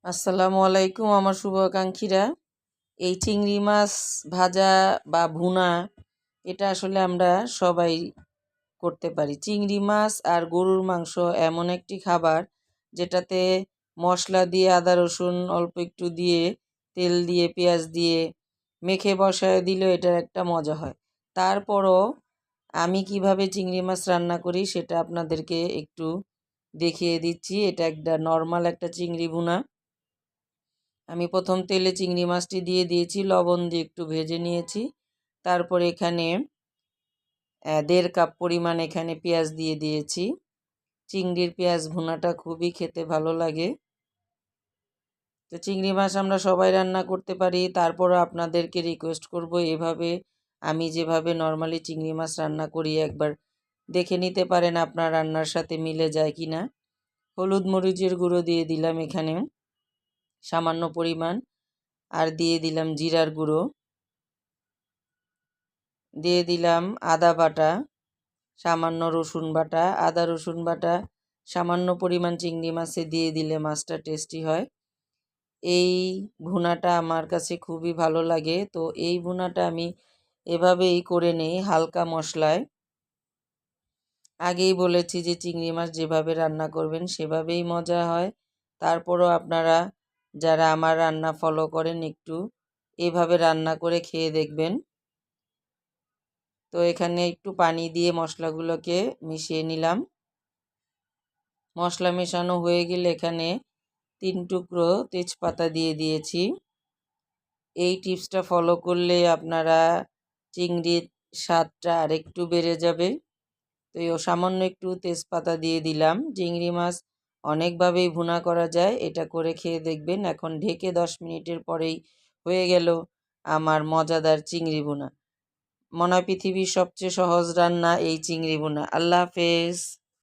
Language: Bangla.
আসসালামু আলাইকুম আমার শুভাকাঙ্ক্ষীরা। এই চিংড়ি মাছ ভাজা বা ভুনা এটা আসলে আমরা সবাই করতে পারি। চিংড়ি মাছ আর গরুর মাংস এমন একটি খাবার যেটাতে মশলা দিয়ে আদা রসুন অল্প একটু দিয়ে তেল দিয়ে পেঁয়াজ দিয়ে মেখে বসায় দিলেও এটার একটা মজা হয়। তারপরও আমি কিভাবে চিংড়ি মাছ রান্না করি সেটা আপনাদেরকে একটু দেখিয়ে দিচ্ছি। এটা একটা নর্মাল একটা চিংড়ি ভুনা। আমি প্রথম তেলে চিংড়ি মাছটি দিয়ে দিয়েছি, লবণ দিয়ে একটু ভেজে নিয়েছি। তারপর এখানে 1.5 কাপ পরিমাণ এখানে পেঁয়াজ দিয়ে দিয়েছি। চিংড়ির পেঁয়াজ ভুনাটা খুবই খেতে ভালো লাগে। তো চিংড়ি মাছ আমরা সবাই রান্না করতে পারি, তারপরও আপনাদেরকে রিকোয়েস্ট করব এভাবে আমি যেভাবে নর্মালি চিংড়ি মাছ রান্না করি একবার দেখে নিতে পারেন আপনার রান্নার সাথে মিলে যায় কি না। হলুদ মরিচের গুঁড়ো দিয়ে দিলাম এখানে সামান্য পরিমাণ, আর দিয়ে দিলাম জিরার গুঁড়ো, দিয়ে দিলাম আদা বাটা, সামান্য রসুন বাটা। আদা রসুন বাটা সামান্য পরিমাণ চিংড়ি মাছে দিয়ে দিলে মাছটা টেস্টি হয়। এই ভুনাটা আমার কাছে খুবই ভালো লাগে, তো এই ভুনাটা আমি এভাবেই করে নেই হালকা মশলায়। আগেই বলেছি যে চিংড়ি মাছ যেভাবে রান্না করবেন সেভাবেই মজা হয়। তারপরও আপনারা যারা আমার রান্না ফলো করেন একটু এভাবে রান্না করে খেয়ে দেখবেন। তো এখানে একটু পানি দিয়ে মশলাগুলোকে মিশিয়ে নিলাম। মশলা মেশানো হয়ে গেলে এখানে 3 টুকরো তেজপাতা দিয়ে দিয়েছি। এই টিপসটা ফলো করলে আপনারা চিংড়ির স্বাদটা আরেকটু বেড়ে যাবে। তো সামান্য একটু তেজপাতা দিয়ে দিলাম। চিংড়ি মাছ অনেকভাবেই ভুনা করা যায়, এটা করে খেয়ে দেখবেন। এখন ঢেকে 10 মিনিটের পরেই হয়ে গেল আমার মজাদার চিংড়ি ভুনা। মনে হয় পৃথিবীর সবচেয়ে সহজ রান্না এই চিংড়ি ভুনা। আল্লাহ হাফেজ।